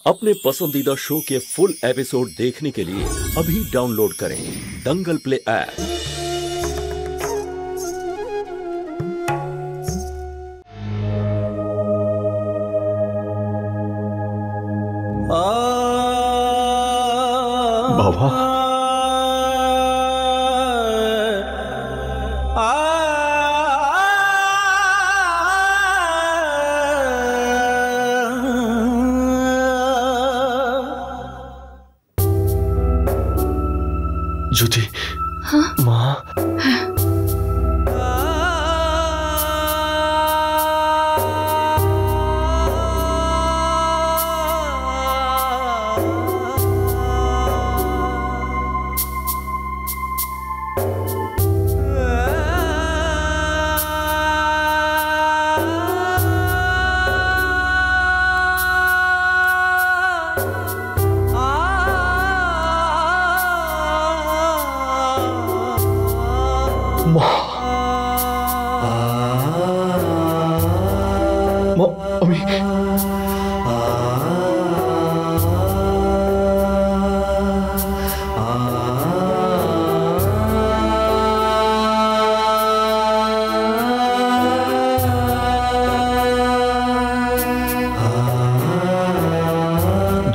अपने पसंदीदा शो के फुल एपिसोड देखने के लिए अभी डाउनलोड करें दंगल प्ले ऐप। बाबा ज्योति। हाँ? माँ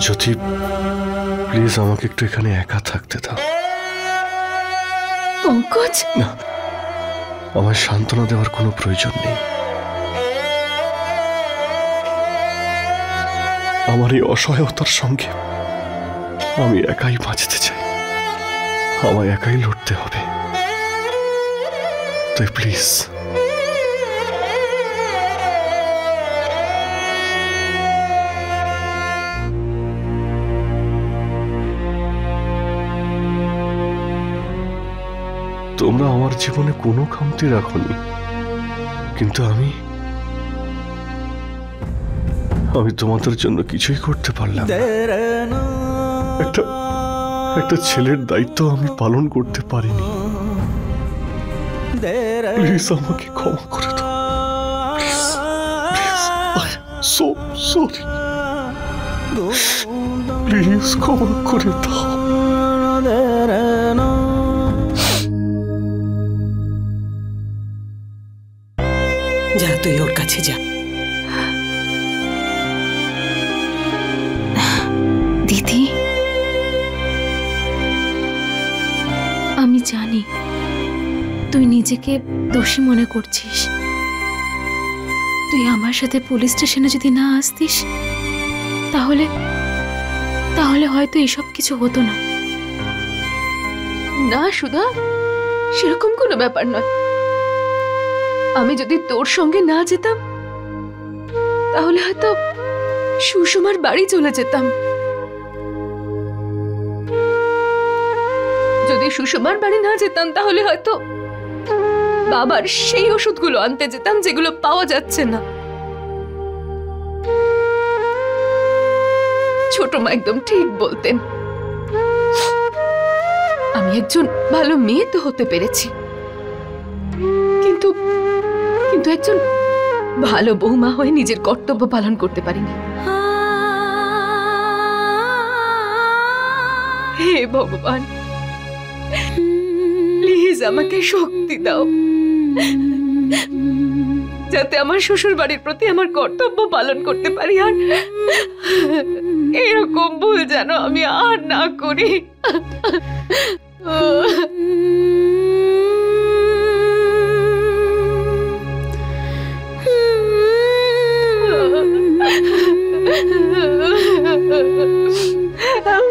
ज्योति प्लीज আমাকে একটু এখানে একা থাকতে দাও। পঙ্কজ, না, আমার সান্ত্বনা দেওয়ার কোনো প্রয়োজন নেই। আমার এই অসহায়তার সঙ্গে আমি একাই বাঁচতে চাই, আমায় একাই লড়তে হবে। তাই প্লিজ তোমরা আমার জীবনে কোনো খামতি রাখোনি, কিন্তু আমি তোমাদের জন্য কিছুই করতে পারলাম না। একটা ছেলের দায়িত্ব আমি পালন করতে পারিনি। প্লিজ আমাকে ক্ষমা করে দাও। সো সরি, প্লিজ ক্ষমা করে দাও। যা, তুই ওর কাছে যা। দিদি, আমি জানি তুই নিজেকে দোষী মনে করছিস। তুই আমার সাথে পুলিশ স্টেশনে যদি না আসতিস তাহলে হয়তো এসব কিছু হতো না। না সুধা, সেরকম কোনো ব্যাপার নয়। আমি যদি তোর সঙ্গে না যেতাম তাহলে হয়তো সুষমার বাড়ি চলে যেতাম। যদি সুষমার বাড়ি না যেতাম তাহলে হয়তো বাবার সেই ওষুধগুলো আনতে যেতাম যেগুলো পাওয়া যাচ্ছে না। ছোট মা একদম ঠিক বলতেন। আমি একজন ভালো মেয়ে তো হতে পেরেছি, কিন্তু একজন ভালো বৌমা হয়ে নিজের কর্তব্য পালন করতে পারিনি। হে ভগবান, প্লিজ আমাকে শক্তি দাও যাতে আমার শ্বশুর বাড়ির প্রতি আমার কর্তব্য পালন করতে পারি, আর এরকম ভুল যেন আমি আর না করি।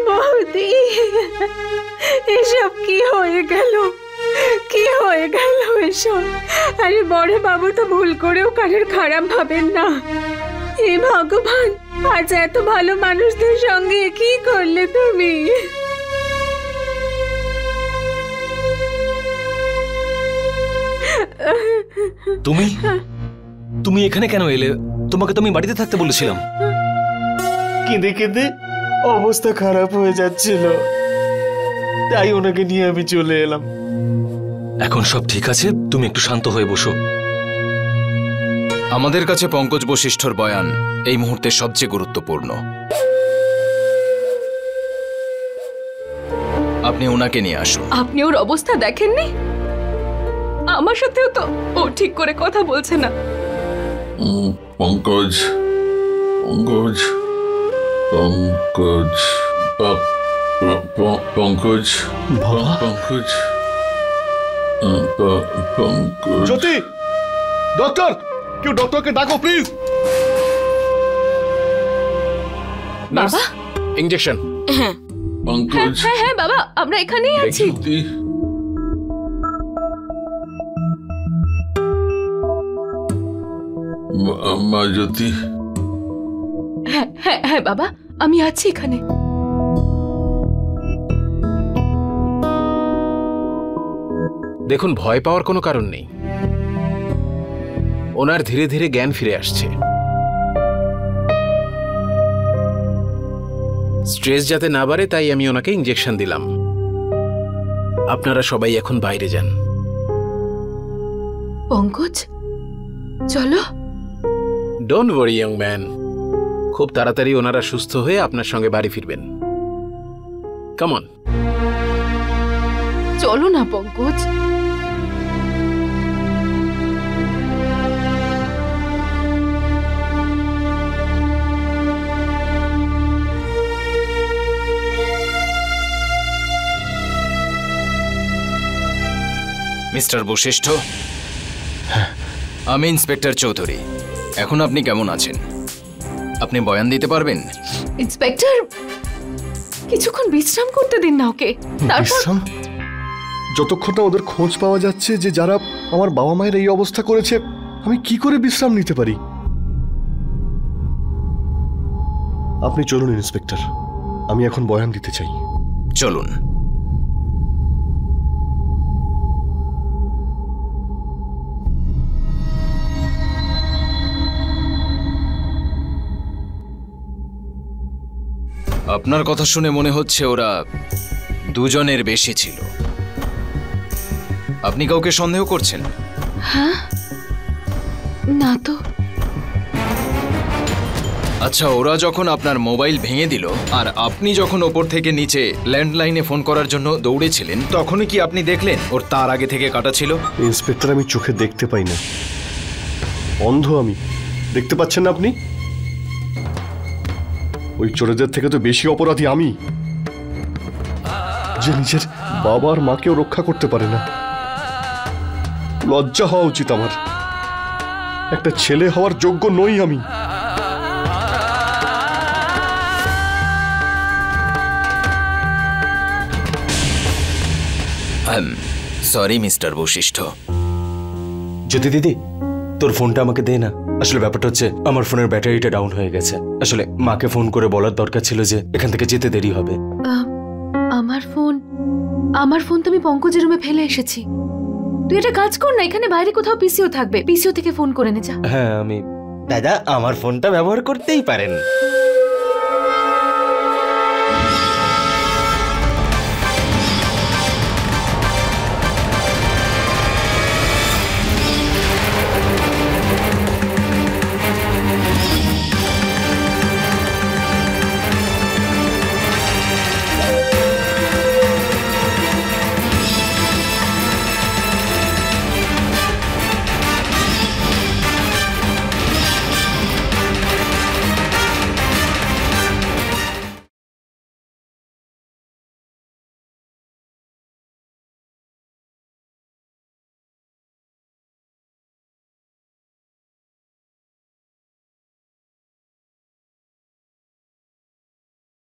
বৌদি, এসব কি হয়ে গেল? কি হয়ে গেল এসব? আরে বড় বাবু তো ভুল করেও কারোর খারাপ ভাবেন না। হে ভগবান, আজ এত ভালো মানুষদের সঙ্গে কি করলে তুমি? তুমি এখানে কেন এলে? তোমাকে তো আমি বাড়িতে থাকতে বলেছিলাম। কেঁদে কেঁদে অবস্থা খারাপ হয়ে যাচ্ছিল, তাই ওনাকে নিয়ে আমি চলে এলাম। এখন সব ঠিক আছে, তুমি একটু শান্ত হয়ে বসো। আমাদের কাছে পঙ্কজ বশিষ্ঠর বয়ান এই মুহূর্তে সবচেয়ে গুরুত্বপূর্ণ। আপনি ওনাকে নিয়ে আসুন। আপনি ওর অবস্থা দেখেননি? আমার সাথেও তো ও ঠিক করে কথা বলছে না। পঙ্কজ পঙ্কজ পঙ্কজ পঙ্কজ পঙ্কজ পঙ্কজ। জ্যোতি, ডক্টর, কেউ ডক্টরকে ডাকো প্লিজ। বাবা, ইনজেকশন। পঙ্কজ। হ্যাঁ হ্যাঁ বাবা, আমরা এখানেই আছি। জ্যোতি। মা জ্যোতি। হ্যাঁ হ্যাঁ হ্যাঁ বাবা, আমি আছি এখানে। দেখুন, ভয় পাওয়ার কোনো কারণ নেই। ওনার ধীরে ধীরে জ্ঞান ফিরে আসছে। স্ট্রেস যাতে না বাড়ে তাই আমি ওনাকে ইনজেকশন দিলাম। আপনারা সবাই এখন বাইরে যান। পঙ্কজ, চলো। ডোন্ট ওয়ারি ইয়ং ম্যান, খুব তাড়াতাড়ি ওনারা সুস্থ হয়ে আপনার সঙ্গে বাড়ি ফিরবেন। Come on. চলো না পঙ্কজ। মিস্টার বশিষ্ঠ, আমি ইন্সপেক্টর চৌধুরী। এখন আপনি কেমন আছেন? আপনি বয়ান দিতে পারবেন? ইন্সপেক্টর, কিছুক্ষণ বিশ্রাম করতে দিন না ওকে। তারপর বিশ্রাম? যতক্ষণ না ওদের খোঁজ পাওয়া যাচ্ছে যে যারা আমার বাবা মায়ের এই অবস্থা করেছে, আমি কি করে বিশ্রাম নিতে পারি? আপনি চলুন ইন্সপেক্টর, আমি এখন বয়ান দিতে চাই। চলুন। আপনার কথা শুনে মনে হচ্ছে ওরা দুজনের বেশি ছিল। আপনি কাউকে সন্দেহ করছেন? হ্যাঁ, না তো। আচ্ছা, ওরা যখন আপনার মোবাইল ভেঙে দিল আর আপনি যখন ওপর থেকে নিচে ল্যান্ডলাইনে ফোন করার জন্য দৌড়েছিলেন, তখনই কি আপনি দেখলেন ওর তার আগে থেকে কাটা ছিল? ইন্সপেক্টর, আমি চোখে দেখতে পাই না, অন্ধ আমি। দেখতে পাচ্ছেন না আপনি? ওই চোরেদের থেকে তো বেশি অপরাধী আমি, যে নিজের বাবার মাকেও রক্ষা করতে পারে না। লজ্জা হওয়া উচিত আমার। একটা ছেলে হওয়ার যোগ্য নই আমি। Sorry mister Vashishtha. জ্যোতি দিদি, তোর ফোনটা আমাকে দে না। আসলে ব্যাপারটা হচ্ছে আমার ফোনের ব্যাটারিটা ডাউন হয়ে গেছে। আসলে মাকে ফোন করে বলার দরকার ছিল যে এখান থেকে যেতে দেরি হবে। আমার ফোন তো আমি পঙ্কজের রুমে ফেলে এসেছি। তুই একটা কাজ কর না, এখানে বাইরে কোথাও পিসিও থাকবে, পিসিও থেকে ফোন করে নে যা। হ্যাঁ, আমি দাদা আমার ফোনটা ব্যবহার করতেই পারেন।